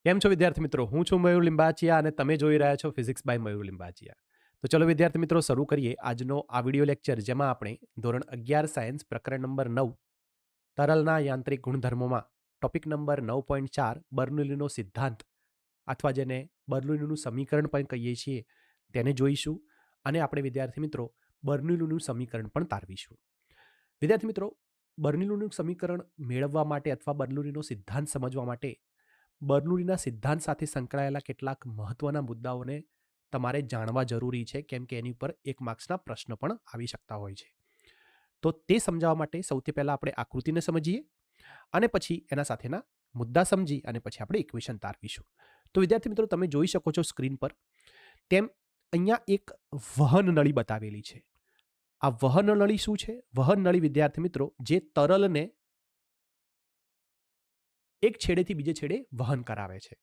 કેમ છો વિદ્યાર્થી મિત્રો? હું છું મયુર લિંબાચિયા અને તમે જોઈ રહ્યા છો ફિઝિક્સ બાય મયુર લિંબાચિયા. તો ચલો વિદ્યાર્થી મિત્રો, શરૂ કરીએ આજનો આ વિડિયો લેક્ચર, જેમાં આપણે ધોરણ 11 સાયન્સ પ્રકરણ નંબર 9 તરલના યાંત્રિક ગુણધર્મોમાં ટોપિક નંબર 9.4 બર્નોલીનો સિદ્ધાંત, અથવા જેને બર્નોલીનું સમીકરણ પણ કહીએ છીએ, તેને જોઈશું. અને આપણે વિદ્યાર્થી મિત્રો બર્નોલીનું સમીકરણ પણ તારવીશું. વિદ્યાર્થી મિત્રો, બર્નોલીનું સમીકરણ મેળવવા માટે અથવા બર્નોલીનો સિદ્ધાંત સમજવા માટે બર્નોલીના સિદ્ધાંત સાથે સંકળાયેલા કેટલાક મહત્વના મુદ્દાઓને તમારે જાણવા જરૂરી છે, કેમ કે એની પર 1 માર્ક્સના પ્રશ્ન પણ આવી શકતા હોય છે. તો તે સમજાવવા માટે સૌથી પહેલાં આપણે આકૃતિને સમજીએ અને પછી એના સાથેના મુદ્દા સમજી અને પછી આપણે ઇક્વેશન તારવીશું. તો વિદ્યાર્થી મિત્રો, તમે જોઈ શકો છો સ્ક્રીન પર તેમ અહીંયા એક વહન નળી બતાવેલી છે. આ વહન નળી શું છે? વહન નળી વિદ્યાર્થી મિત્રો જે તરલને એક છેડેથી બીજે છેડે વહન કરાવે છે.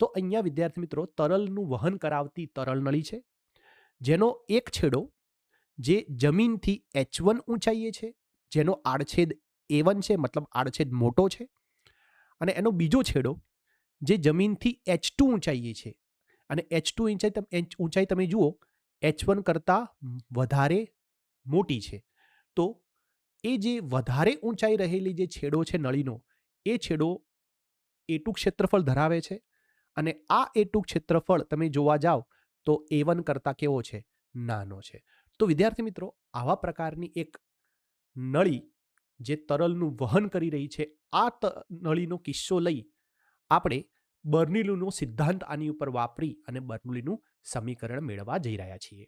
તો અહીંયા વિદ્યાર્થી મિત્રો તરલનું વહન કરાવતી તરલ નળી છે, જેનો એક છેડો જે જમીનથી H1 ઊંચાઈએ છે, જેનો આડછેદ A1 છે, મતલબ આડછેદ મોટો છે, અને એનો બીજો છેડો જે જમીનથી H2 ઊંચાઈએ છે, અને H2 ઊંચાઈ તમે જુઓ H1 કરતાં વધારે મોટી છે. તો એ જે વધારે ઊંચાઈ રહેલી જે છેડો છે નળીનો, એ છેડો A2 ક્ષેત્રફળ ધરાવે છે, અને આ A2 ક્ષેત્રફળ તમે જોવા જાઓ તો A1 કરતાં કેવો છે? નાનો છે. તો વિદ્યાર્થી મિત્રો, આવા પ્રકારની એક નળી જે તરલનું વહન કરી રહી છે, આ નળીનો કિસ્સો લઈ આપણે બર્નોલીનો સિદ્ધાંત આની ઉપર વાપરી અને બર્નોલીનું સમીકરણ મેળવવા જઈ રહ્યા છીએ.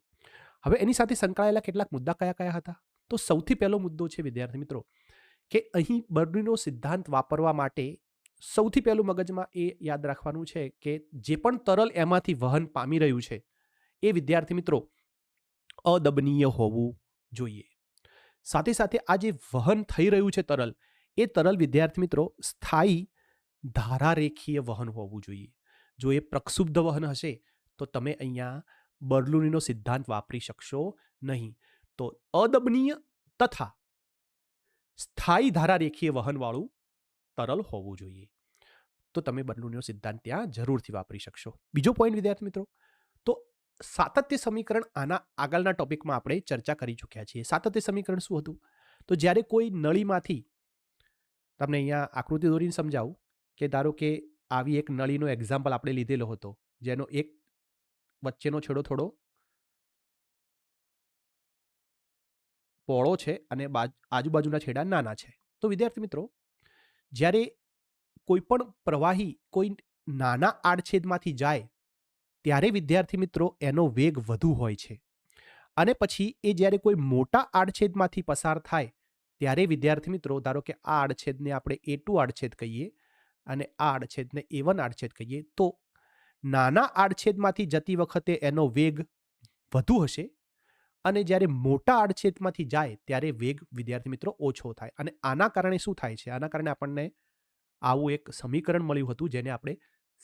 હવે એની સાથે સંકળાયેલા કેટલાક મુદ્દા કયા કયા હતા? તો સૌથી પહેલો મુદ્દો છે વિદ્યાર્થી મિત્રો કે અહીં બર્નોલીનો સિદ્ધાંત વાપરવા માટે સૌથી પહેલું મગજમાં એ યાદ રાખવાનું છે કે જે પણ તરલ એમાંથી વહન પામી રહ્યું છે એ વિદ્યાર્થી મિત્રો અદબનીય હોવું જોઈએ. સાથે સાથે આ જે વહન થઈ રહ્યું છે તરલ, એ તરલ વિદ્યાર્થી મિત્રો સ્થાયી ધારારેખીય વહન હોવું જોઈએ. જો એ પ્રક્ષુબ્ધ વહન હશે તો તમે અહીંયા બર્નોલીનો સિદ્ધાંત વાપરી શકશો નહીં. તો અદબનીય તથા સ્થાયી ધારારેખીય વહનવાળું તરલ હોવું જોઈએ, તો તમે બર્નોલીનો સિદ્ધાંત ત્યાં જરૂરથી વાપરી શકશો. બીજો પોઈન્ટ વિદ્યાર્થી મિત્રો, તો સાતત્ય સમીકરણ આના આગળના ટોપિકમાં આપણે ચર્ચા કરી ચૂક્યા છીએ. સાતત્ય સમીકરણ શું હતું? તો જ્યારે કોઈ નળીમાંથી, તમને અહીંયા આકૃતિ દોરીને સમજાવું કે ધારો કે આવી એક નળીનો એક્ઝામ્પલ આપણે લીધેલો હતો, જેનો એક વચ્ચેનો છેડો થોડો પહોળો છે અને આજુબાજુના છેડા નાના છે. તો વિદ્યાર્થી મિત્રો, જ્યારે કોઈ પણ પ્રવાહી કોઈ નાના આડછેદમાંથી જાય ત્યારે વિદ્યાર્થી મિત્રો એનો વેગ વધુ હોય છે, અને પછી એ જ્યારે કોઈ મોટા આડછેદમાંથી પસાર થાય ત્યારે વિદ્યાર્થી મિત્રો, ધારો કે આ આડછેદને આપણે A2 આડછેદ કહીએ અને આ આડછેદને A1 આડછેદ કહીએ, તો નાના આડછેદમાંથી જતી વખતે એનો વેગ વધુ હશે, અને જ્યારે મોટા આડછેદમાંથી જાય ત્યારે વેગ વિદ્યાર્થી મિત્રો ઓછો થાય. અને આના કારણે શું થાય છે? આના કારણે આપણને આવું એક સમીકરણ મળ્યું હતું, જેને આપણે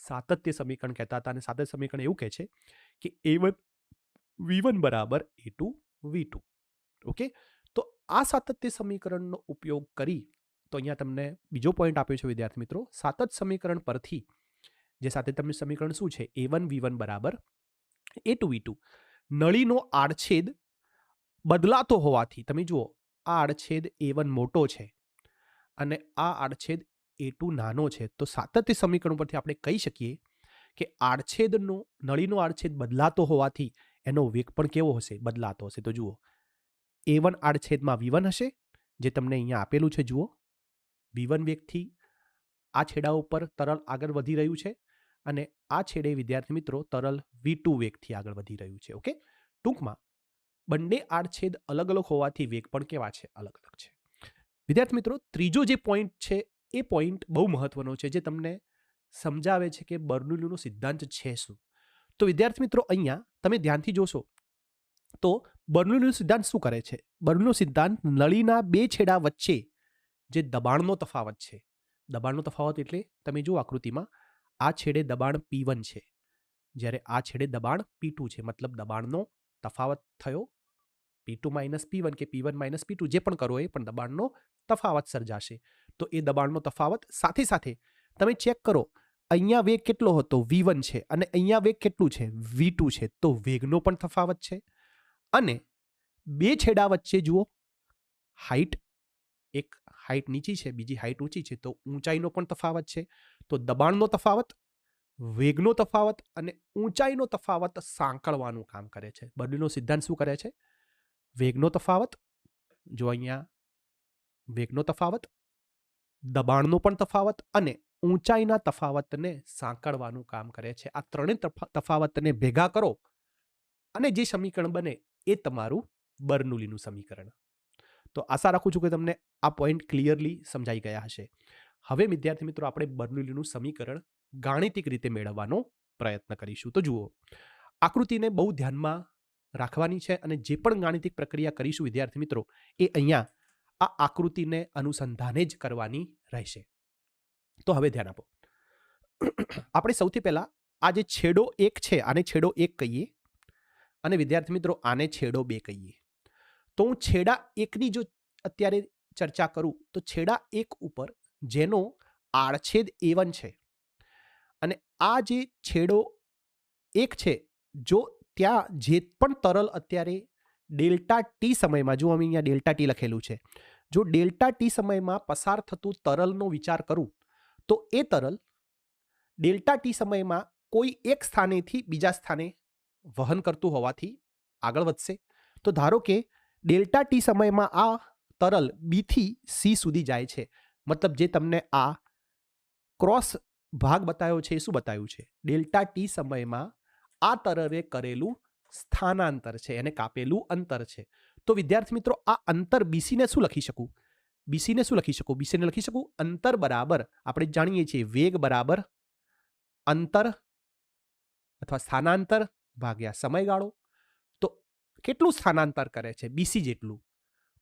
સાતત્ય સમીકરણ કહેતા હતા. અને સાતત્ય સમીકરણ એવું કહે છે કે A1 V1 બરાબર A2 V2. ઓકે, તો આ સાતત્ય સમીકરણનો ઉપયોગ કરી, તો અહીંયા તમને બીજો પોઈન્ટ આપ્યો છે વિદ્યાર્થી મિત્રો. સાતત્ય સમીકરણ પરથી જે સાતત્ય સમીકરણ શું છે? A1 V1 બરાબર A2 V2. નળીનો આડછેદ બદલાતો હોવાથી, તમે જુઓ આ આડછેદ A1 મોટો છે અને આ આડછેદ A2 નાનો છે, તો સાતત્ય સમીકરણ પરથી આપણે કહી શકીએ કે નળીનો આડછેદ બદલાતો હોવાથી એનો વેગ પણ કેવો હશે? બદલાતો હશે. તો જુઓ A1 આડછેદમાં V1 હશે, જે તમને અહીંયા આપેલું છે. જુઓ V1 વેગથી આ છેડા ઉપર તરલ આગળ વધી રહ્યું છે, અને આ છેડે વિદ્યાર્થી મિત્રો તરલ V2 વેગથી આગળ વધી રહ્યું છે. ઓકે, ટૂંકમાં બંને આડછેદ અલગ અલગ હોવાથી વેગ પણ કેવા છે? અલગ અલગ છે. વિદ્યાર્થી મિત્રો, ત્રીજો જે પોઈન્ટ છે એ પોઈન્ટ બહુ મહત્વનો છે, જે તમને સમજાવે છે કે બર્નોલીનો સિદ્ધાંત છે શું. તો વિદ્યાર્થી મિત્રો, અહીંયા તમે ધ્યાનથી જોશો તો બર્નોલીનો સિદ્ધાંત શું કરે છે? બર્નોલીનો સિદ્ધાંત નળીના બે છેડા વચ્ચે જે દબાણનો તફાવત છે, દબાણનો તફાવત એટલે તમે જુઓ આકૃતિમાં, આ છેડે દબાણ P1 છે, જ્યારે આ છેડે દબાણ P2 છે, મતલબ દબાણનો તફાવત થયો. P2 માઇનસ P1 કે P1 માઇનસ P2, જે પણ કરો, એ પણ દબાણનો તફાવત સર્જાશે. તો એ દબાણનો તફાવત સાથે સાથે તમે ચેક કરો, અહીંયા વેગ કેટલો હતો v1 છે અને અહીંયા વેગ કેટલું છે v2 છે, તો વેગનો પણ તફાવત છે. અને બે છેડા વચ્ચે જુઓ હાઈટ, એક હાઈટ નીચી છે બીજી હાઈટ ઊંચી છે, તો ઊંચાઈનો પણ તફાવત છે. તો દબાણનો તફાવત, વેગનો તફાવત અને ઊંચાઈનો તફાવત સાંકળવાનું કામ કરે છે. બર્નોલીનો સિદ્ધાંત શું કરે છે? વેગનો તફાવત, જો અહીંયા વેગનો તફાવત, દબાણનો પણ તફાવત અને ઊંચાઈના તફાવતને સાંકળવાનું કામ કરે છે. આ ત્રણેય તફાવતને ભેગા કરો અને જે સમીકરણ બને એ તમારું બર્નોલીનું સમીકરણ. તો આશા રાખું છું કે તમને આ પોઈન્ટ ક્લિયરલી સમજાઈ ગયા હશે. હવે વિદ્યાર્થી મિત્રો આપણે બર્નોલીનું સમીકરણ ગાણિતિક રીતે મેળવવાનો પ્રયત્ન કરીશું. તો જુઓ, આકૃતિને બહુ ધ્યાનમાં રાખવાની છે અને જે પણ ગાણિતિક પ્રક્રિયા કરીશું વિદ્યાર્થી મિત્રો એ અહીંયા આ આકૃતિને અનુસંધાને જ કરવાની રહેશે. તો હવે ધ્યાન આપો. આપણે સૌથી પહેલા આ જે છેડો 1 છે આને છેડો 1 કહીએ અને વિદ્યાર્થી મિત્રો આને છેડો 2 કહીએ. તો હું છેડા 1ની જો અત્યારે ચર્ચા કરું તો છેડા 1 ઉપર જેનો આડછેદ a1 છે અને આ જે છેડો 1 છે, જો ત્યાં જે પણ તરલ અત્યારે ડેલ્ટા ટી સમયમાં, જો અમે અહીંયા ડેલ્ટા ટી લખેલું છે, જો ડેલ્ટા ટી સમયમાં પસાર થતું તરલનો વિચાર કરું તો એ તરલ ડેલ્ટા ટી સમયમાં કોઈ એક સ્થાનેથી બીજા સ્થાને વહન કરતું હોવાથી આગળ વધશે. તો ધારો કે ડેલ્ટા ટી સમયમાં આ તરલ બી થી સી સુધી જાય છે, મતલબ જે તમને આ ક્રોસ ભાગ બતાવ્યો છે એ શું બતાવ્યું છે? ડેલ્ટા ટી સમયમાં આ તરલે કરેલું સ્થાનાંતર છે, એને કાપેલું અંતર છે. તો વિદ્યાર્થી મિત્રો આ અંતર બીસીને શું લખી શકું? બીસીને શું લખી શકું? બીસીને લખી શકું અંતર બરાબર, આપણે જાણીએ છીએ વેગ બરાબર અંતર અથવા સ્થાનાંતર ભાગ્યા સમયગાળો. તો કેટલું સ્થાનાંતર કરે છે? બીસી જેટલું.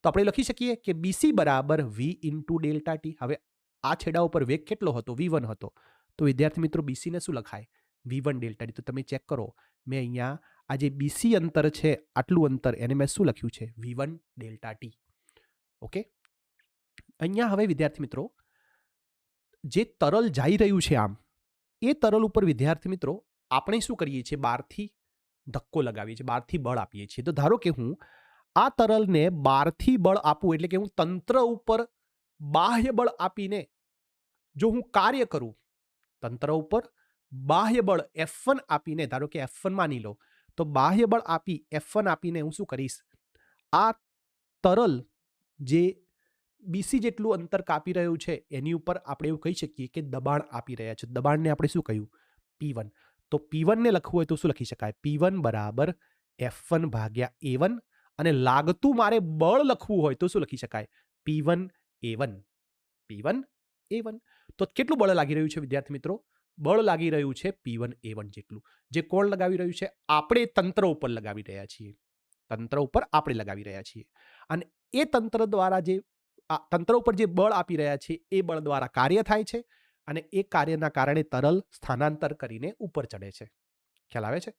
તો આપણે લખી શકીએ કે બીસી બરાબર v ઇન્ટુ ડેલ્ટા ટી. હવે આ છેડા ઉપર વેગ કેટલો હતો? v1 હતો. તો વિદ્યાર્થી મિત્રો બીસીને શું લખાય? v1 delta T. તો તમે ચેક કરો, મેં અહીંયા આ જે બીસી અંતર છે આટલું અંતર એને મેં શું લખ્યું છે? v1 delta T. ઓકે. અહીંયા હવે વિદ્યાર્થી મિત્રો જે તરલ જઈ રહ્યું છે આમ, એ તરલ ઉપર વિદ્યાર્થી મિત્રો આપણે શું કરીએ છીએ? બહારથી ધક્કો લગાવીએ છીએ, બહારથી બળ આપીએ છીએ. તો ધારો કે હું આ તરલને બહારથી બળ આપું, એટલે કે હું તંત્ર ઉપર બાહ્ય બળ આપીને જો હું કાર્ય કરું, તંત્ર ઉપર બાહ્ય બળ F1 આપીને, ધારો કે F1 માની લો, તો બાહ્ય બળ આપી F1 આપીને હું શું કરીશ? આ તરલ જે બીસી જેટલું અંતર કાપી રહ્યું છે એની ઉપર આપણે એવું કહી શકીએ કે દબાણ આપી રહ્યા છે. દબાણને આપણે શું કહ્યું? P1. તો P1 ને લખવું હોય તો શું લખી શકાય? P1 બરાબર F1 ભાગ્યા A1. અને લાગતું મારે બળ લખવું હોય તો શું લખી શકાય? P1 A1. P1 A1. તો કેટલું બળ લાગી રહ્યું છે વિદ્યાર્થી મિત્રો? બળ લાગી રહ્યું છે P1 A1 જેટલું. જે કોણ લગાવી રહ્યું છે? આપણે તંત્ર ઉપર લગાવી રહ્યા છીએ. તંત્ર ઉપર આપણે લગાવી રહ્યા છીએ. અને એ તંત્ર દ્વારા જે આ તંત્ર ઉપર જે બળ આપી રહ્યા છે એ બળ દ્વારા કાર્ય થાય છે અને એ કાર્યના કારણે તરલ સ્થાનાંતર કરીને ઉપર ચડે છે. ખ્યાલ આવે છે?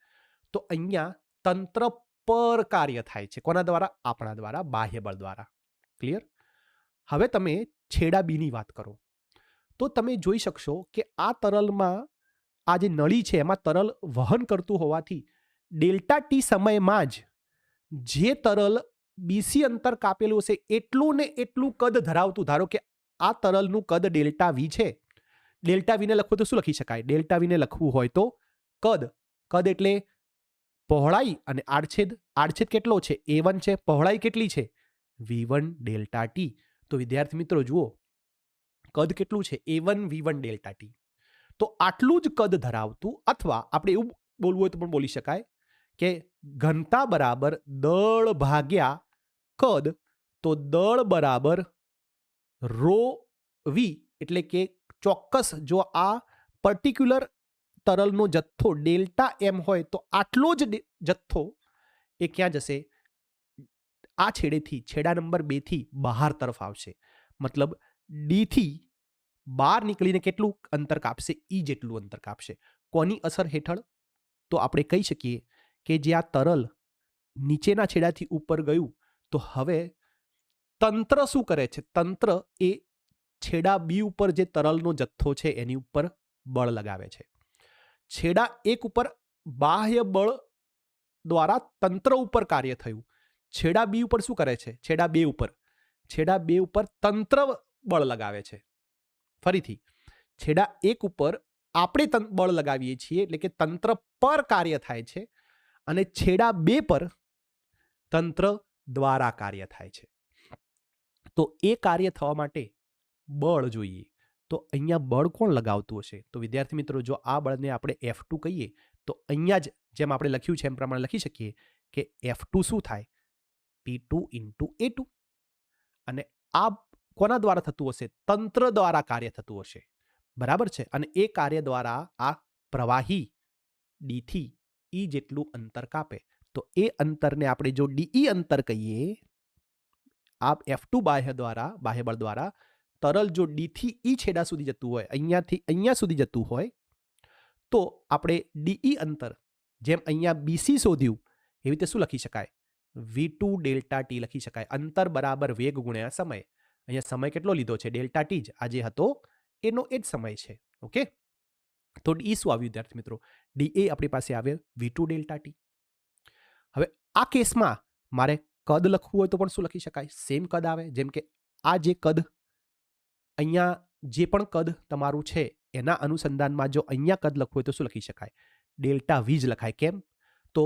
તો અહીંયા તંત્ર પર કાર્ય થાય છે. કોના દ્વારા? આપણા દ્વારા, બાહ્ય બળ દ્વારા. ક્લિયર? હવે તમે છેડા બીની વાત કરો તો તમે જોઈ શકશો કે આ તરલમાં આ જે નળી છે એમાં તરલ વહન કરતું હોવાથી ડેલ્ટા ટી સમયમાં જ જે તરલ બીસી અંતર કાપેલું હશે એટલું ને એટલું કદ ધરાવતું, ધારો કે આ તરલનું કદ ડેલ્ટા વી છે, ડેલ્ટા વીને લખવું તો શું લખી શકાય? ડેલ્ટા વીને લખવું હોય તો કદ, કદ એટલે પહોળાઈ અને આડછેદ. આડછેદ કેટલો છે? A1 છે. પહોળાઈ કેટલી છે? v1 delta T. તો વિદ્યાર્થી મિત્રો જુઓ, કદ કેટલું છે? A1 v1 delta T. તો આટલું જ કદ ધરાવતું, અથવા આપણે એવું બોલવું હોય તો પણ બોલી શકાય કે ઘનતા બરાબર દળ ભાગ્યા કદ. તો દળ બરાબર રો વી, એટલે કે ચોક્કસ જો આ પર્ટિક્યુલર તરલનો જથ્થો ડેલ્ટા એમ હોય તો આટલો જ જથ્થો એ ક્યાં જશે? આ છેડેથી, છેડા નંબર 2 થી બહાર તરફ આવશે. મતલબ ડી થી બહાર નીકળીને કેટલું અંતર કાપશે? ઈ જેટલું અંતર કાપશે. કોની અસર હેઠળ? તો આપણે કહી શકીએ કે જે આ તરલ નીચેના છેડાથી ઉપર ગયું તો હવે તંત્ર શું કરે છે? તંત્ર એ છેડા બી ઉપર જે તરલનો જથ્થો છે એની ઉપર બળ લગાવે છે. છેડા એક ઉપર બાહ્ય બળ દ્વારા તંત્ર ઉપર કાર્ય થયું. છેડા બી ઉપર શું કરે છે? છેડા બે ઉપર તંત્ર બળ લગાવે છે. ફરીથી, છેડા એક ઉપર આપણે બળ લગાવીએ છીએ, એટલે કે તંત્ર પર કાર્ય થાય છે, અને છેડા બે પર તંત્ર દ્વારા કાર્ય થાય છે. તો એ કાર્ય થવા માટે બળ જોઈએ. તો અહીંયા બળ કોણ લગાવતું હશે? તો વિદ્યાર્થી મિત્રો, જો આ બળને આપણે F2 કહીએ તો અહીંયા જ જેમ આપણે લખ્યું છે એમ પ્રમાણે લખી શકીએ કે F2 શું થાય? P2 into A2. અને આ કોના દ્વારા થતું હશે? તંત્ર દ્વારા કાર્ય થતું હશે. બરાબર છે. અને એ કાર્ય દ્વારા આ પ્રવાહી ડી થી ઈ જેટલું અંતર કાપે. તો એ અંતરને આપણે જો ડીઈ અંતર કહીએ, આ F2 બાહ્ય બળ દ્વારા તરલ જો ડી થી ઈ છેડા સુધી જતું હોય, અહીંયાથી અહીંયા સુધી જતું હોય, તો આપણે ડીઈ અંતર જેમ અહીંયા બીસી શોધ્યું એવી રીતે શું લખી શકાય? V2 ડેલ્ટા ટી લખી શકાય. અંતર બરાબર વેગ ગુણ્યા સમય. અહીંયા સમય કેટલો લીધો છે? ડેલ્ટા ટી જ આજે હતો એનો એ જ સમય છે. ઓકે, તો ડી શું આવ્યું વિદ્યાર્થી મિત્રો? ડી આપણી પાસે આવે V2 ડેલ્ટા ટી. હવે આ કેસમાં મારે કદ લખવું હોય તો પણ શું લખી શકાય? સેમ કદ આવે. જેમ કે આ જે કદ અહીંયા જે પણ કદ તમારું છે એના અનુસંધાનમાં જો અહીંયા કદ લખવું હોય તો શું લખી શકાય? ડેલ્ટા વી જ લખાય. કેમ? તો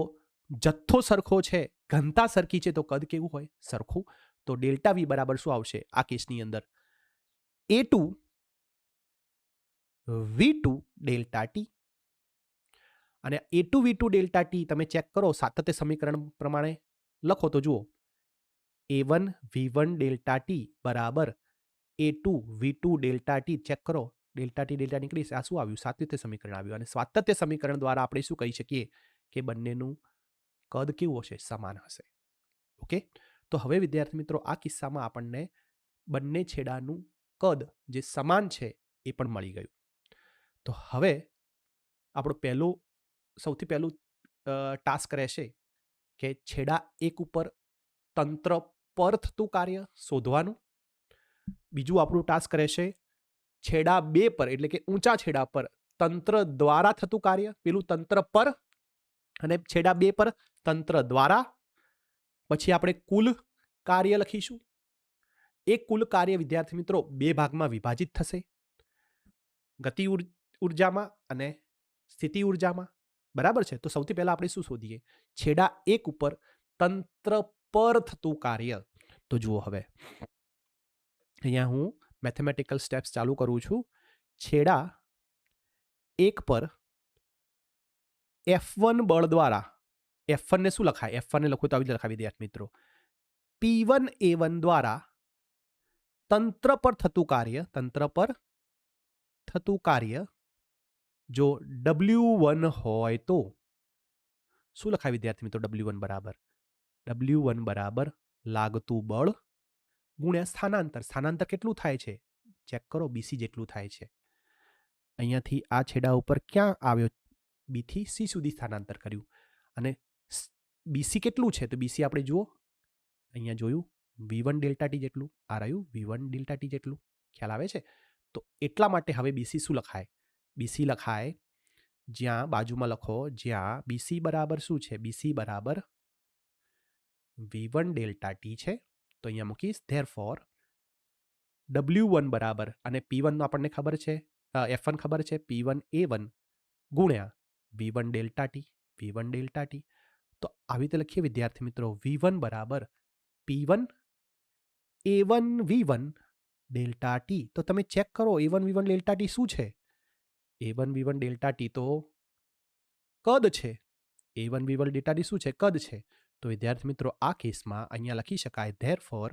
જથ્થો સરખો છે, ઘનતા સરખી છે, તો કદ કેવું હોય? સરખું. તો ડેલ્ટા વી બરાબર શું આવશે આ કેસની અંદર? A2 V2 delta T. અને A2 V2 ડેલ્ટા ટી તમે ચેક કરો સાતત્ય સમીકરણ પ્રમાણે લખો તો જુઓ, A1 V1 ડેલ્ટા ટી બરાબર A2 V2 delta T. Check કરો, ડેલ્ટા ટી નીકળી. આ શું આવ્યું? સાતત્ય સમીકરણ આવ્યું. અને સાતત્ય સમીકરણ દ્વારા આપણે શું કહી શકીએ કે બંનેનું કદ કેવું હશે? સમાન હશે. ઓકે, તો હવે વિદ્યાર્થી મિત્રો, આ કિસ્સામાં આપણને બંને છેડાનું કદ જે સમાન છે એ પણ મળી ગયું. તો હવે આપણું સૌથી પહેલું ટાસ્ક રહેશે કે છેડા એક ઉપર તંત્ર પર થતું કાર્ય શોધવાનું. બીજું આપણું ટાસ્ક રહેશે છેડા બે પર, એટલે કે ઊંચા છેડા પર તંત્ર દ્વારા થતું કાર્ય, પેલું તંત્ર પર અને છેડા બે પર તંત્ર દ્વારા. પછી આપણે કુલ કાર્ય લખીશું. એ કુલ કાર્ય વિદ્યાર્થી મિત્રો બે ભાગમાં વિભાજિત થશે, ગતિ ઉર્જામાં અને સ્થિતિ ઉર્જામાં. બરાબર છે. તો સૌથી પહેલા આપણે શું શોધીએ? છેડા એક ઉપર તંત્ર પર થતું કાર્ય. તો જુઓ, હવે અહીંયા હું મેથેમેટિકલ સ્ટેપ્સ ચાલુ કરું છું. છેડા એક પર F1 બળ દ્વારા, F1 ને શું લખાય? F1 ને લખું તો આવી રીતે લખાય વિદ્યાર્થી મિત્રો. P1 A1 દ્વારા તંત્ર પર થતું કાર્ય જો W1 હોય તો શું લખાય વિદ્યાર્થી મિત્રો? W1 બરાબર લાગતું બળ ગુણ્યા સ્થાનાંતર. સ્થાનાંતર કેટલું થાય છે? ચેક કરો, BC જેટલું થાય છે. અહીંયાથી આ છેડા ઉપર ક્યાં આવ્યો? B થી C સુધી સ્થાનાંતર કર્યું. અને BC કેટલું છે? તો BC આપણે જુઓ, અહીંયા જોયું V1 ડેલ્ટા ટી જેટલું. આ રહ્યું V1 ડેલ્ટા ટી જેટલું. ખ્યાલ આવે છે? તો એટલા માટે હવે BC શું લખાય? BC લખાય જ્યાં બાજુમાં લખો, જ્યાં BC બરાબર શું છે? BC બરાબર V1 ડેલ્ટા ટી છે. તો અહીંયા મૂકીશ. ધેરફોર W1 બરાબર, અને P1 આપણને ખબર છે, F1 ખબર છે, P1 A1 ગુણ્યા V1 ડેલ્ટા ટી. તો આવી રીતે લખીએ વિદ્યાર્થી મિત્રો, V1 બરાબર P1 A1 V1 delta T. તો તમે ચેક કરો A1 V1 ડેલ્ટા ટી શું છે? A1 V1 ડેલ્ટા ટી તો કદ છે. A1 V1 ડેલ્ટા ટી શું છે? કદ છે. તો વિદ્યાર્થી મિત્રો, આ કેસમાં અહીંયા લખી શકાય ધેરફોર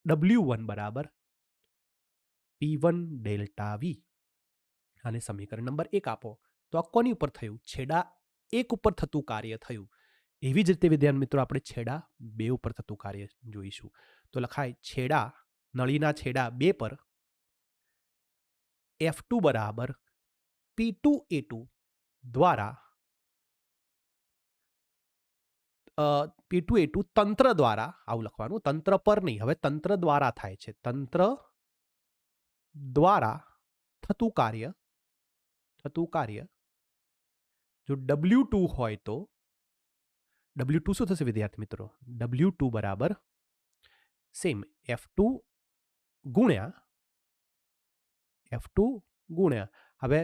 W1 બરાબર P1 ડેલ્ટા V. અને સમીકરણ નંબર 1 આપો. તો આ કોની ઉપર થયું? છેડા એક ઉપર થતું કાર્ય થયું. એવી જ રીતે વિદ્યાર્થી મિત્રો આપણે છેડા બે ઉપર થતું કાર્ય જોઈશું. તો લખાય નળીના છેડા બે પર F2 બરાબર P2 A2 દ્વારા P2 A2 તંત્ર દ્વારા, આવું લખવાનું, તંત્ર પર નહીં, હવે તંત્ર દ્વારા થાય છે. તંત્ર દ્વારા થતું કાર્ય જો W2 હોય તો W2 શું થશે વિદ્યાર્થી મિત્રો? W2 બરાબર સેમ F2 ગુણ્યા હવે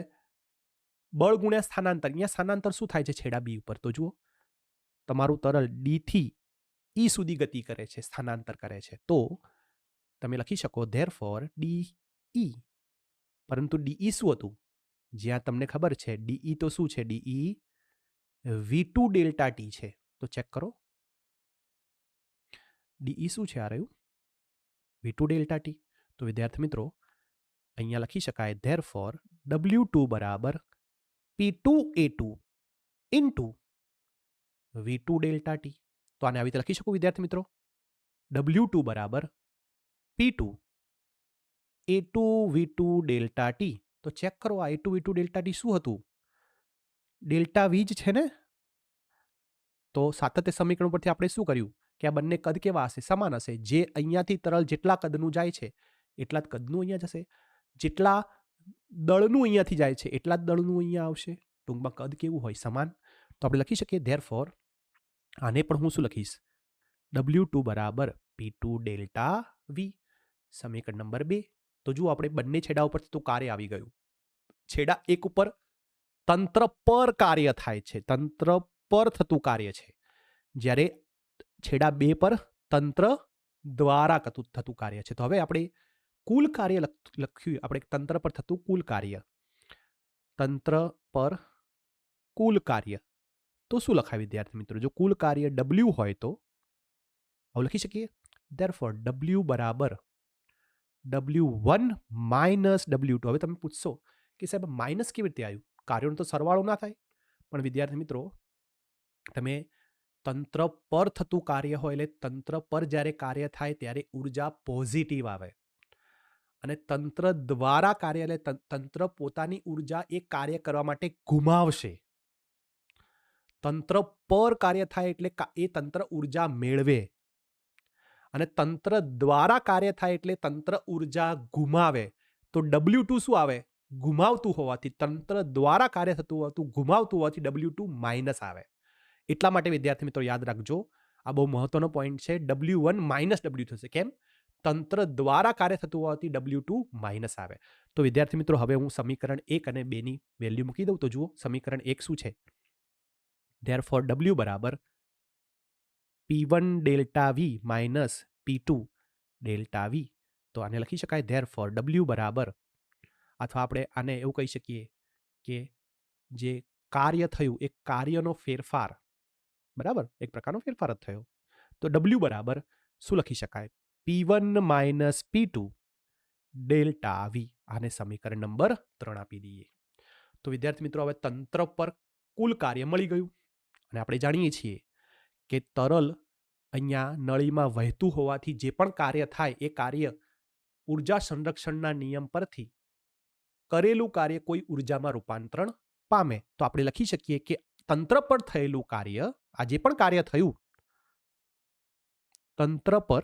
બળ ગુણ્યા સ્થાનાંતર. અહીંયા સ્થાનાંતર શું થાય છે છેડા બી ઉપર? તો જુઓ, તમારું તરલ ડી થી ઈ સુધી ગતિ કરે છે, સ્થાનાંતર કરે છે. તો તમે લખી શકો ધેરફોર ડીઈ, પરંતુ ડીઈ શું હતું? જ્યાં તમને ખબર છે ડીઈ તો શું છે? ડીઈ V2 ડેલ્ટા ટી છે. તો ચેક કરો ડીઈ શું છે આ રહ્યું V2 ડેલ્ટા ટી. તો વિદ્યાર્થી મિત્રો અહીંયા લખી શકાય ધેરફોર W2 બરાબર P2A2 into V2 delta T. તો આને આવી રીતે લખી શકું વિદ્યાર્થી મિત્રો, W2 બરાબર P2 A2 V2 delta T. તો ચેક કરો આ A2 V2 ડેલ્ટા ટી શું હતું? ડેલ્ટા વી જ છે ને? તો સાતત્ય સમીકરણ પરથી આપણે શું કર્યું કે આ બંને કદ કેવા હશે? સમાન હશે. જે અહીંયાથી તરલ જેટલા કદનું જાય છે એટલા જ કદનું અહીંયા જશે, જેટલા દળનું અહીંયાથી જાય છે એટલા જ દળનું અહીંયા આવશે. ટૂંકમાં કદ કેવું હોય? સમાન. તો આપણે લખી શકીએ ધેરફોર આને પણ હું શું લખીશ? W2 બરાબર P2 ડેલ્ટા વી. સમીકરણ નંબર 2. તો જુઓ આપણે બંને છેડા ઉપરથી તો કાર્ય આવી ગયું. છેડા એક ઉપર તંત્ર પર કાર્ય થાય છે, તંત્ર પર થતું કાર્ય છે, જ્યારે છેડા 2 પર તંત્ર દ્વારા થતું કાર્ય છે. તો હવે આપણે કુલ કાર્ય લખ્યું, આપણે તંત્ર પર થતું કુલ કાર્ય, તંત્ર પર કુલ કાર્ય. તો શું લખાય વિદ્યાર્થી મિત્રો? જો કુલ કાર્ય W હોય તો હવે લખી શકીએ ધેરફોર W બરાબર W1 માઇનસ W2. હવે તમે પૂછશો કે સાહેબ માઇનસ કેવી રીતે આવ્યું? કાર્યોનો તો સરવાળો ના થાય. પણ વિદ્યાર્થી મિત્રો તમે તંત્ર પર થતું કાર્ય હોય એટલે તંત્ર પર જ્યારે કાર્ય થાય ત્યારે ઉર્જા પોઝિટિવ આવે, અને તંત્ર દ્વારા કાર્ય એટલે તંત્ર પોતાની ઉર્જા એ કાર્ય કરવા માટે ગુમાવશે. તંત્ર પર કાર્ય થાય એટલે એ તંત્ર ઉર્જા મેળવે, અને તંત્ર દ્વારા કાર્ય થાય એટલે તંત્ર ઉર્જા ગુમાવે. તો W2 શું આવે? ગુમાવતું હોવાથી, તંત્ર દ્વારા કાર્ય થતું હોતું ગુમાવતું હોવાથી W2 માઇનસ આવે. એટલા માટે વિદ્યાર્થી મિત્રો યાદ રાખજો, આ બહુ મહત્વનો પોઈન્ટ છે. W1 માઇનસ W થશે. કેમ? તંત્ર દ્વારા કાર્ય થતું હોવાથી W2 માઇનસ આવે. તો વિદ્યાર્થી મિત્રો હવે હું સમીકરણ 1 અને 2 ની વેલ્યુ મૂકી દઉં. તો જુઓ સમીકરણ 1 શું છે? ધેરફોર W બરાબર P1 delta V minus P2 delta V. તો આને લખી શકાય ધેરફોર W બરાબર, અથવા આપણે આને એવું કહી શકીએ કે જે કાર્ય થયું એ કાર્યનો ફેરફાર, બરાબર, એક પ્રકારનો ફેરફાર જ થયો. તો W બરાબર શું લખી શકાય? P1 minus P2 delta V. આને સમીકરણ નંબર 3 આપી દઈએ. તો વિદ્યાર્થી મિત્રો હવે તંત્ર પર કુલ કાર્ય મળી ગયું, અને આપણે જાણીએ છીએ કે તરલ અહીંયા નળીમાં વહેતું હોવાથી જે પણ કાર્ય થાય એ કાર્ય ઉર્જા સંરક્ષણના નિયમ પરથી કરેલું કાર્ય કોઈ ઉર્જામાં રૂપાંતરણ પામે. તો આપણે લખી શકીએ કે તંત્ર પર થયેલું કાર્ય, આ જે પણ કાર્ય થયું, તંત્ર પર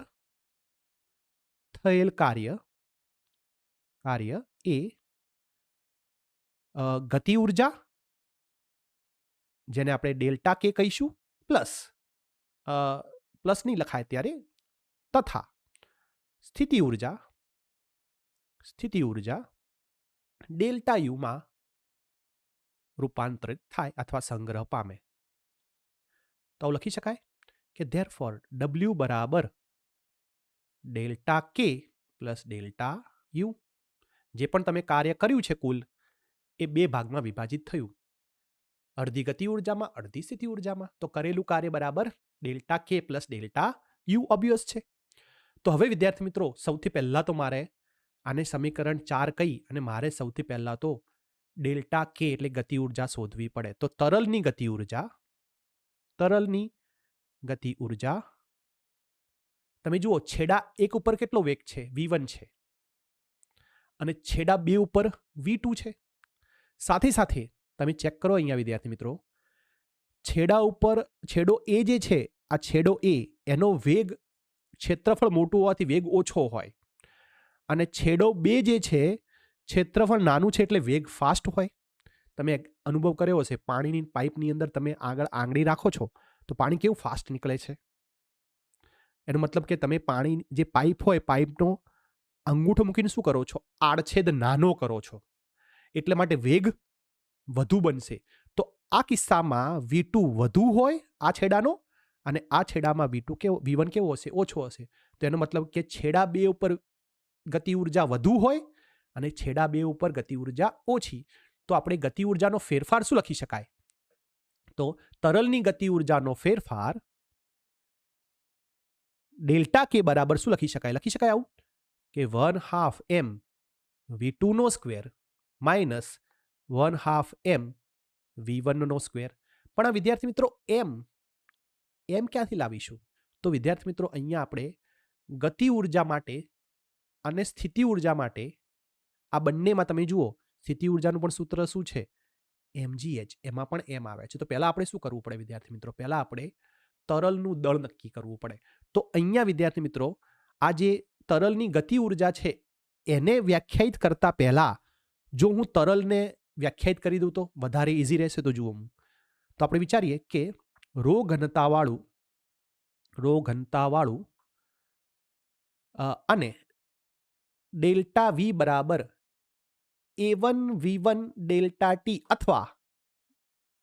થયેલ કાર્ય એ ગતિ ઉર્જા, જેને આપણે ડેલ્ટા કે કહીશું, પ્લસ નહીં લખાય ત્યારે, તથા સ્થિતિ ઉર્જા ડેલ્ટા યુમાં રૂપાંતરિત થાય અથવા સંગ્રહ પામે. તો લખી શકાય કે ધેરફોર W બરાબર ડેલ્ટા કે પ્લસ ડેલ્ટા યુ. જે પણ તમે કાર્ય કર્યું છે કુલ, એ 2 ભાગમાં વિભાજિત થયું, અડધી ગતિ ઉર્જામાં, અડધી સ્થિતિ ઉર્જામાં. તો કરેલું કાર્ય બરાબર ડેલ્ટા કે પ્લસ ડેલ્ટા યુ ઓબ્વિયસ છે. તો હવે વિદ્યાર્થી મિત્રો સૌથી પહેલા તો મારે આને સમીકરણ 4 કહી અને મારે સૌથી પહેલા તો ડેલ્ટા કે એટલે ગતિ ઉર્જા શોધવી પડે. તો તરલની ગતિ ઉર્જા તમે જુઓ, છેડા 1 ઉપર કેટલો વેગ છે? V1 છે, અને છેડા 2 ઉપર V2 છે. સાથે સાથે તમે ચેક કરો અહીંયા વિદ્યાર્થી મિત્રો, છેડા ઉપર છેડો A જે છે, આ છેડો A એનો વેગ, ક્ષેત્રફળ મોટું હોવાથી વેગ ઓછો હોય, અને છેડો 2 જે છે ક્ષેત્રફળ નાનું છે એટલે વેગ ફાસ્ટ હોય. તમે અનુભવ કર્યો હશે, પાણીની પાઇપની અંદર તમે આગળ આંગળી રાખો છો તો પાણી કેવું ફાસ્ટ નીકળે છે. એનો મતલબ કે તમે પાણી જે પાઇપ હોય, પાઇપનો અંગૂઠો મૂકીને શું કરો છો? આડછેદ નાનો કરો છો, એટલે માટે વેગ વધુ બનશે. તો આ કિસ્સામાં V2 વધુ હોય આ છેડાનો, અને આ છેડામાં V1 કેવો હશે? ઓછો હશે. તો એનો મતલબ કે છેડા બે ઉપર ગતિ ઉર્જા વધુ હોય અને છેડા બે ઉપર ગતિ ઉર્જા ઓછી. તો આપણે ગતિ ઉર્જાનો ફેરફાર શું લખી શકાય? તો તરલની ગતિ ઉર્જાનો ફેરફાર ડેલ્ટા કે બરાબર શું લખી શકાય? લખી શકાય આવું કે 1/2 m V2 નો સ્ક્વેર માઇનસ 1/2 m V1 નો સ્ક્વેર. પણ આ વિદ્યાર્થી મિત્રો એમ ક્યાંથી લાવીશું? તો વિદ્યાર્થી મિત્રો અહીંયા આપણે ગતિ ઉર્જા માટે અને સ્થિતિ ઉર્જા માટે આ બંનેમાં તમે જુઓ, સ્થિતિ ઉર્જાનું પણ સૂત્ર શું છે? mgh. એમાં પણ એમ આવે છે. તો પહેલા આપણે શું કરવું પડે વિદ્યાર્થી મિત્રો? પહેલા આપણે તરલનું દળ નક્કી કરવું પડે. તો અહીંયા વિદ્યાર્થી મિત્રો આ જે તરલની ગતિ ઉર્જા છે એને વ્યાખ્યાયિત કરતા પહેલા જો હું તરલને વ્યાખ્યાયિત કરી દઉં તો વધારે ઇઝી રહેશે. તો જુઓ, તો આપણે વિચારીએ કે રો ઘનતાવાળું અને ડેલ્ટા V બરાબર A1 V1 ડેલ્ટા T અથવા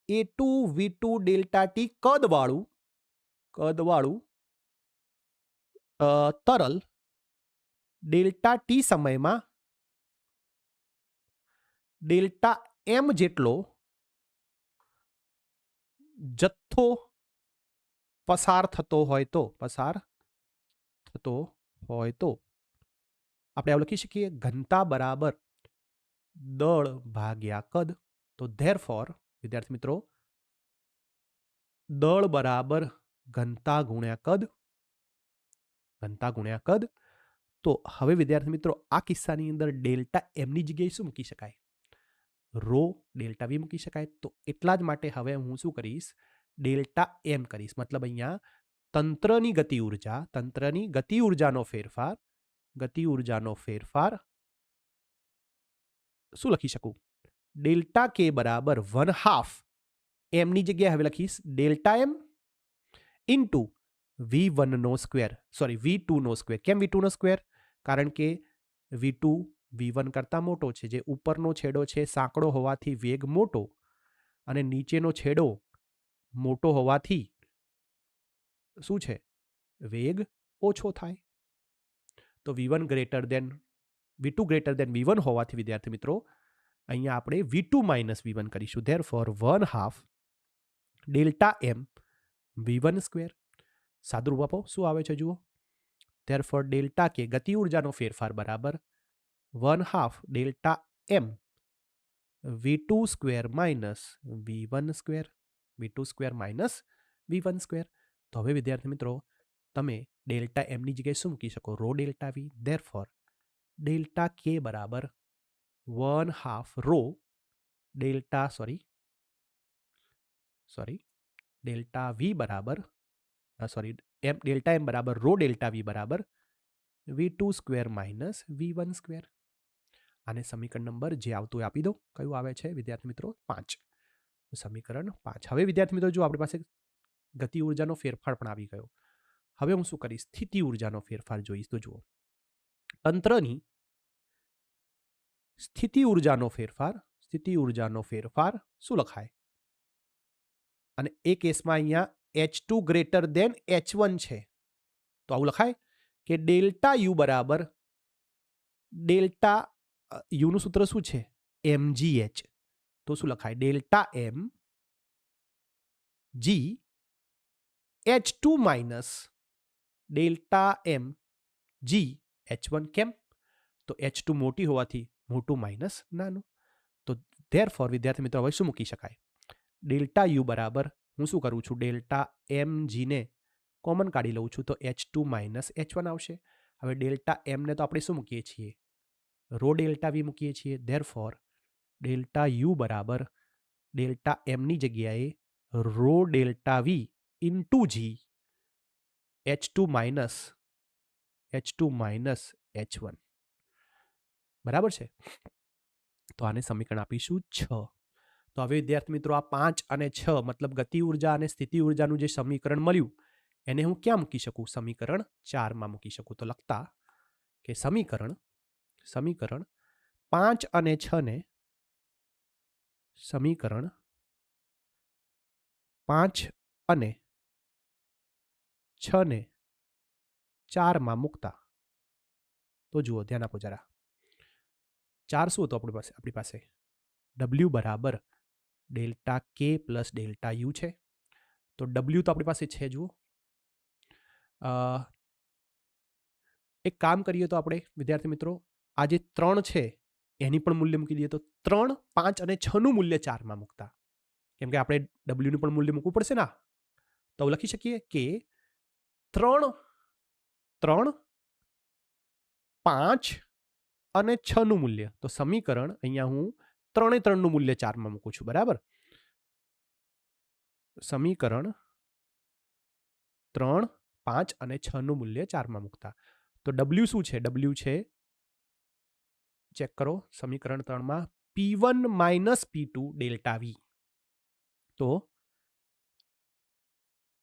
A2 V2 ડેલ્ટા T કદવાળું તરલ ડેલ્ટા T સમયમાં ડેલ્ટા M જેટલો જથ્થો પસાર થતો હોય તો આપણે આવું લખી શકીએ, ઘનતા બરાબર દળ ભાગ્યા કદ. તો ધેરફોર વિદ્યાર્થી મિત્રો દળ બરાબર ઘનતા ગુણ્યા કદ. તો હવે વિદ્યાર્થી મિત્રો આ કિસ્સાની અંદર ડેલ્ટા એમની જગ્યાએ શું મૂકી શકાય? રો ડેલ્ટા વી મૂકી શકાય. તો એટલા જ માટે હવે હું શું કરીશ? ડેલ્ટા એમ કરીશ. મતલબ અહીંયા તંત્રની ગતિ ઉર્જાનો ફેરફાર શું લખી શકું? ડેલ્ટા કે બરાબર 1/2 એમની જગ્યાએ હવે લખીશ ડેલ્ટા એમ ઇન્ટુ V1 નો સ્ક્વેર, સોરી V2 નો સ્ક્વેર. કેમ V2 નો સ્ક્વેર? કારણ કે V2 V1 કરતાં મોટો છે. જે ઉપરનો છેડો છે સાંકડો હોવાથી વેગ મોટો, અને નીચેનો છેડો મોટો હોવાથી શું છે? વેગ ઓછો થાય. તો V2 ગ્રેટર દેન V1 હોવાથી વિદ્યાર્થી મિત્રો અહીંયા આપણે V2 માઇનસ V1 કરીશું. Therefore 1/2 delta M V1 square. સાદુરૂપ આપો, શું આવે છે જુઓ. ધેરફોર ડેલ્ટા કે ગતિ ઉર્જાનો ફેરફાર બરાબર 1/2 delta M V2 square minus V1 square. તો હવે વિદ્યાર્થી મિત્રો તમે ડેલ્ટા એમની જગ્યાએ શું મૂકી શકો? Rho delta V. Therefore delta K બરાબર 1/2 રો ડેલ્ટા વી બરાબર ડેલ્ટા એમ બરાબર રો ડેલ્ટા વી બરાબર V2 square minus V1 square. આને સમીકરણ નંબર જે આવતું હોય આપી દો. કયું આવે છે વિદ્યાર્થી મિત્રો? 5. સમીકરણ 5. હવે વિદ્યાર્થી મિત્રો જો આપણી પાસે ગતિ ઉર્જાનો ફેરફાર પણ આવી ગયો. હવે હું શું કરીશ? સ્થિતિ ઉર્જાનો ફેરફાર જોઈશ. તો જુઓ, તંત્રની સ્થિતિ ઉર્જાનો ફેરફાર શું લખાય? અને એ કેસમાં અહીંયા H2 ગ્રેટર દેન H1 છે. તો આવું લખાય કે ડેલ્ટા યુ બરાબર ડેલ્ટા યુનું સૂત્ર શું છે? mgh. તો શું લખાય? ડેલ્ટા એમ જી H2 માઇનસ ડેલ્ટા એમ જી H1. કેમ? તો H2 મોટી હોવાથી મોટું માઇનસ નાનું. તો ધેરફોર વિદ્યાર્થી મિત્રો હવે શું મૂકી શકાય? ડેલ્ટા યુ બરાબર હું શું કરું છું? ડેલ્ટા એમ જીને કોમન કાઢી લઉં છું તો H2 માઇનસ H1 આવશે. હવે ડેલ્ટા એમને તો આપણે શું મૂકીએ છીએ? રો ડેલ્ટા વી મૂકીએ છીએ. ધેરફોર ડેલ્ટા યુ બરાબર ડેલ્ટા એમની જગ્યાએ રો ડેલ્ટા વી ઇન્ટુ જી H2 માઇનસ H1. બરાબર છે. તો આને સમીકરણ આપીશું 6. તો હવે વિદ્યાર્થી મિત્રો આ 5 અને 6 મતલબ ગતિ ઉર્જા અને સ્થિતિ ઉર્જાનું જે સમીકરણ મળ્યું એને હું ક્યાં મૂકી શકું? સમીકરણ 4માં મૂકી શકું. તો લખતા કે સમીકરણ 5 અને 6 ને સમીકરણ 5 અને 6 ને 4માં મૂકતા. તો જુઓ, ધ્યાન આપો જરા. 4 શું હતું આપણી પાસે? W બરાબર delta K plus delta U છે. તો W તો આપણી પાસે છે. જુઓ, એક કામ કરીએ તો આપણે વિદ્યાર્થી મિત્રો આ જે 3 છે એની પણ મૂલ્ય મૂકી દઈએ. તો 3, 5 અને 6નું મૂલ્ય 4માં મૂકતા, કેમ કે આપણે W નું પણ મૂલ્ય મૂકવું પડશે ના. તો લખી શકીએ કે 3, 5 અને 6નું મૂલ્ય. તો સમીકરણ અહીંયા હું 3નું મૂલ્ય 4માં મૂકું છું. બરાબર. સમીકરણ 3, 5 અને 6નું મૂલ્ય 4માં મૂકતા. તો W શું છે? W છે, ચેક કરો સમીકરણ 3માં, P1 minus P2 delta V. તો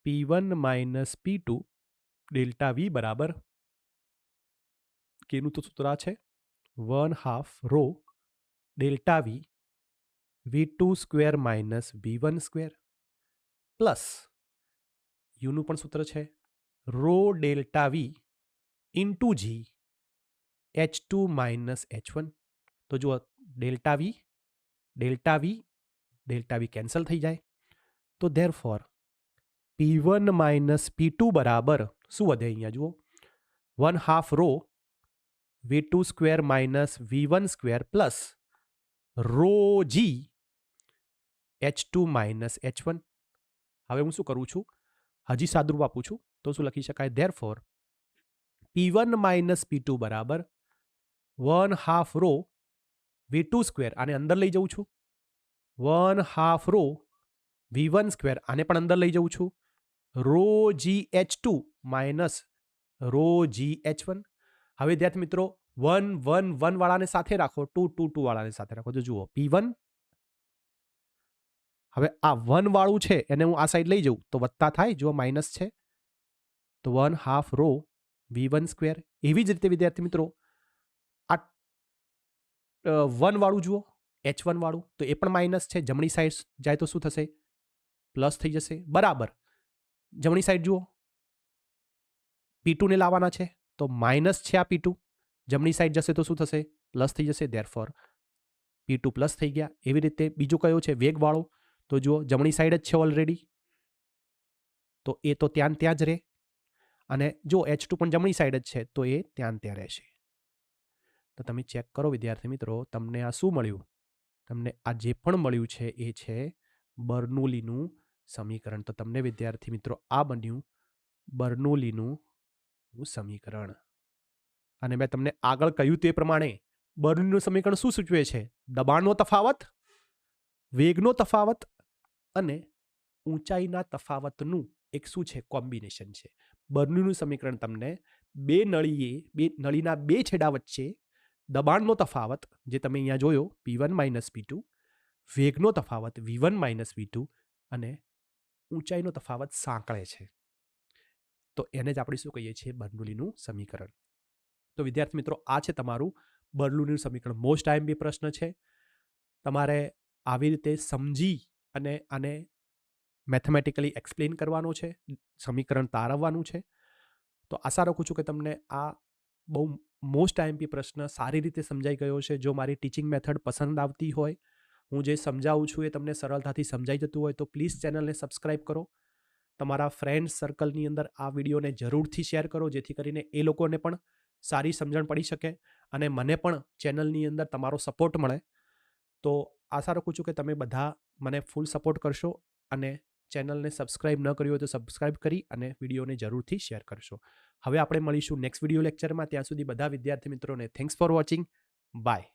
P1 minus P2 delta V બરાબર કેનું તો સૂત્ર છે 1/2 rho delta V V2 square minus V1 square plus યુનું પણ સૂત્ર છે rho delta V into G H2 minus H1. તો જુઓ, ડેલ્ટા V કેન્સલ થઈ જાય. તો ધેરફોર P1 માઇનસ P2 બરાબર શું વધે? અહીંયા જુઓ, 1/2 rho V2 square minus V1 square plus rho G H2 minus H1. હવે હું શું કરું છું? હજી સાદુરૂપ આપું છું. તો શું લખી શકાય? ધેરફોર P1 માઇનસ P2 બરાબર 1/2 રો V2 સ્ક્વેર, આને અંદર લઈ જઉં છું, 1/2 રો V1 સ્ક્વેર, આને પણ અંદર લઈ જઉં છું, row GH2 minus row GH1. હવે વિદ્યાર્થી મિત્રો 1, 1, 1 વાળાને સાથે રાખો, 2, 2, 2 વાળાને સાથે રાખો. તો જુઓ P1, હવે આ 1 વાળું છે એને હું આ સાઈડ લઈ જઉં તો વત્તા થાય. જુઓ, માઇનસ છે. તો 1/2 રો V1 સ્ક્વેર. એવી જ રીતે વિદ્યાર્થી મિત્રો આ 1 વાળું જુઓ, H1 વાળું, તો એ પણ માઇનસ છે. જમણી સાઈડ જાય તો શું થશે? પ્લસ થઈ જશે. બરાબર. જમણી સાઈડ જુઓ, P2 ને લાવવાના છે તો માઇનસ છે આ P2. જમણી સાઈડ જશે તો શું થશે? પ્લસ થઈ જશે. ધેરફોર P2 પ્લસ થઈ ગયા. એવી રીતે બીજો કયો છે? વેગવાળો. તો જુઓ, જમણી સાઈડ જ છે ઓલરેડી, તો એ તો ત્યાં જ રહે. અને જો H2 પણ જમણી સાઈડ જ છે તો એ ત્યાં રહેશે. તો તમે ચેક કરો વિદ્યાર્થી મિત્રો, તમને આ શું મળ્યું? તમને આ જે પણ મળ્યું છે એ છે બર્નોલીનું સમીકરણ. તો તમને વિદ્યાર્થી મિત્રો આ બન્યું બર્નોલીનું સમીકરણ. અને મેં તમને આગળ કહ્યું તે પ્રમાણે બર્નોલીનું સમીકરણ શું સૂચવે છે? દબાણનો તફાવત, વેગનો તફાવત અને ઊંચાઈના તફાવતનું એક શું છે? કોમ્બિનેશન છે. બર્નોલીનું સમીકરણ તમને બે નળીના બે છેડા વચ્ચે દબાણનો તફાવત, જે તમે અહીંયા જોયો P1 માઇનસ P2, વેગનો તફાવત V1 માઇનસ V2 અને ઊંચાઈનો તફાવત સાંકળે છે. તો એને જ આપણે શું કહીએ છીએ? બર્નોલીનું સમીકરણ. તો વિદ્યાર્થી મિત્રો આ છે તમારું બર્નોલીનું સમીકરણ. મોસ્ટ આઈએમપી પ્રશ્ન છે. તમારે આવી રીતે સમજી અને આને મેથેમેટિકલી એક્સપ્લેન કરવાનો છે, સમીકરણ તારવવાનું છે. તો આશા રાખું છું કે તમને આ બહુ મોસ્ટ આઈએમપી પ્રશ્ન સારી રીતે સમજાઈ ગયો છે. જો મારી ટીચિંગ મેથડ પસંદ આવતી હોય, હું જે સમજાવું છું એ તમને સરળતાથી સમજાઈ જતું હોય, તો પ્લીઝ ચેનલને સબસ્ક્રાઈબ કરો. તમારા ફ્રેન્ડ સર્કલની અંદર આ વિડીયોને જરૂરથી શેર કરો, જેથી કરીને એ લોકોને પણ સારી સમજણ પડી શકે અને મને પણ ચેનલની અંદર તમારો સપોર્ટ મળે. તો આશા રાખું છું કે તમે બધા મને ફૂલ સપોર્ટ કરશો અને ચેનલને સબસ્ક્રાઇબ ન કરી હોય તો સબસ્ક્રાઇબ કરી અને વિડીયોને જરૂરથી શેર કરશો. હવે આપણે મળીશું નેક્સ્ટ વિડીયો લેક્ચરમાં. ત્યાં સુધી બધા વિદ્યાર્થી મિત્રોને થેન્ક્સ ફોર વોચિંગ. બાય.